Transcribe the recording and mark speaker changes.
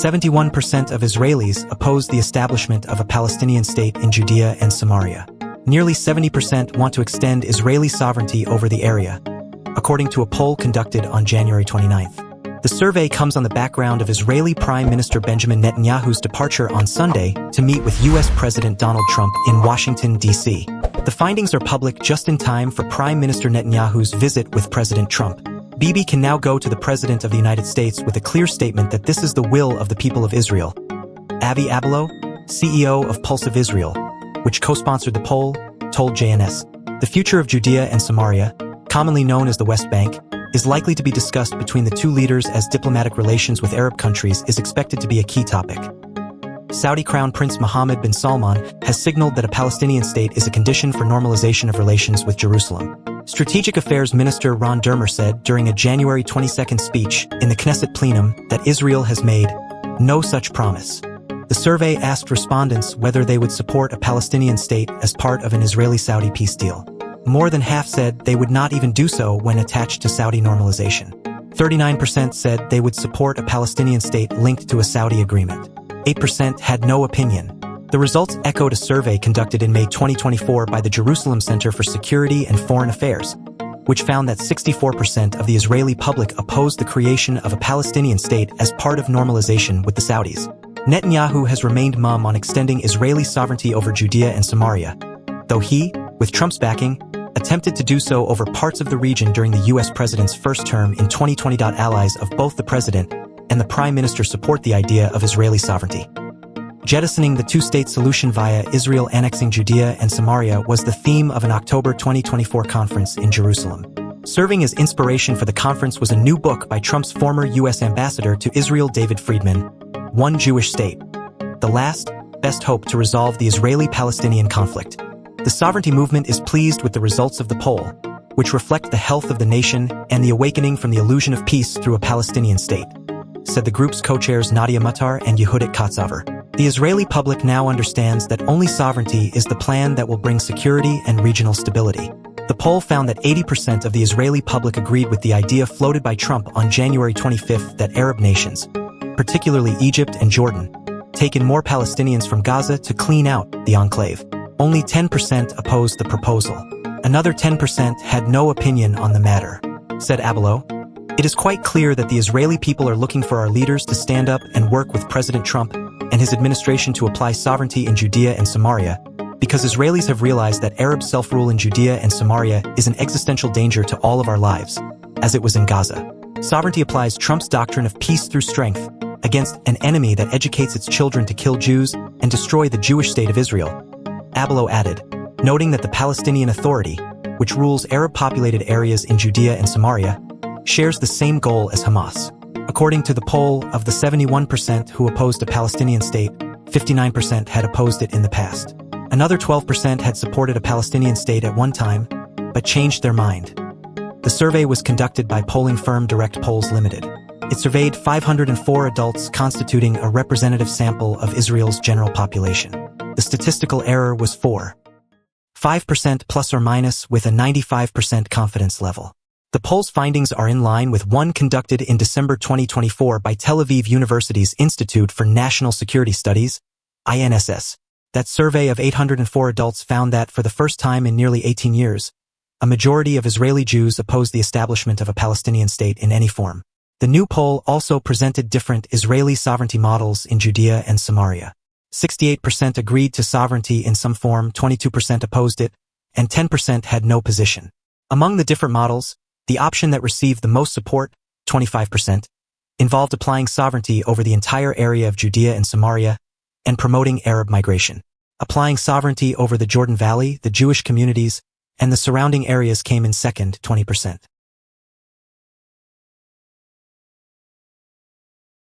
Speaker 1: 71% of Israelis oppose the establishment of a Palestinian state in Judea and Samaria. Nearly 70% want to extend Israeli sovereignty over the area, according to a poll conducted on January 29th. The survey comes on the background of Israeli Prime Minister Benjamin Netanyahu's departure on Sunday to meet with U.S. President Donald Trump in Washington, D.C. The findings are public just in time for Prime Minister Netanyahu's visit with President Trump. Bibi can now go to the President of the United States with a clear statement that this is the will of the people of Israel. Avi Abelo, CEO of Pulse of Israel, which co-sponsored the poll, told JNS, "The future of Judea and Samaria, commonly known as the West Bank, is likely to be discussed between the two leaders as diplomatic relations with Arab countries is expected to be a key topic." Saudi Crown Prince Mohammed bin Salman has signaled that a Palestinian state is a condition for normalization of relations with Jerusalem. Strategic Affairs Minister Ron Dermer said during a January 22nd speech in the Knesset plenum that Israel has made no such promise. The survey asked respondents whether they would support a Palestinian state as part of an Israeli-Saudi peace deal. More than half said they would not even do so when attached to Saudi normalization. 39% said they would support a Palestinian state linked to a Saudi agreement. 8% had no opinion. The results echoed a survey conducted in May 2024 by the Jerusalem Center for Security and Foreign Affairs, which found that 64% of the Israeli public opposed the creation of a Palestinian state as part of normalization with the Saudis. Netanyahu has remained mum on extending Israeli sovereignty over Judea and Samaria, though he, with Trump's backing, attempted to do so over parts of the region during the U.S. president's first term in 2020. Allies of both the president and the prime minister support the idea of Israeli sovereignty. Jettisoning the two-state solution via Israel annexing Judea and Samaria was the theme of an October 2024 conference in Jerusalem. Serving as inspiration for the conference was a new book by Trump's former U.S. ambassador to Israel David Friedman, One Jewish State: The Last, Best Hope to Resolve the Israeli-Palestinian Conflict. The sovereignty movement is pleased with the results of the poll, which reflect the health of the nation and the awakening from the illusion of peace through a Palestinian state, said the group's co-chairs Nadia Mutar and Yehudit Katzaver. The Israeli public now understands that only sovereignty is the plan that will bring security and regional stability. The poll found that 80% of the Israeli public agreed with the idea floated by Trump on January 25 that Arab nations, particularly Egypt and Jordan, take in more Palestinians from Gaza to clean out the enclave. Only 10% opposed the proposal. Another 10% had no opinion on the matter, said Abelo. It is quite clear that the Israeli people are looking for our leaders to stand up and work with President Trump and his administration to apply sovereignty in Judea and Samaria, because Israelis have realized that Arab self-rule in Judea and Samaria is an existential danger to all of our lives, as it was in Gaza. Sovereignty applies Trump's doctrine of peace through strength against an enemy that educates its children to kill Jews and destroy the Jewish state of Israel. Abelo added, noting that the Palestinian Authority, which rules Arab-populated areas in Judea and Samaria, shares the same goal as Hamas. According to the poll, of the 71% who opposed a Palestinian state, 59% had opposed it in the past. Another 12% had supported a Palestinian state at one time, but changed their mind. The survey was conducted by polling firm Direct Polls Limited. It surveyed 504 adults constituting a representative sample of Israel's general population. The statistical error was 4.5% plus or minus with a 95% confidence level. The poll's findings are in line with one conducted in December 2024 by Tel Aviv University's Institute for National Security Studies, INSS. That survey of 804 adults found that, for the first time in nearly 18 years, a majority of Israeli Jews opposed the establishment of a Palestinian state in any form. The new poll also presented different Israeli sovereignty models in Judea and Samaria. 68% agreed to sovereignty in some form, 22% opposed it, and 10% had no position. Among the different models, the option that received the most support, 25%, involved applying sovereignty over the entire area of Judea and Samaria and promoting Arab migration. Applying sovereignty over the Jordan Valley, the Jewish communities, and the surrounding areas came in second, 20%.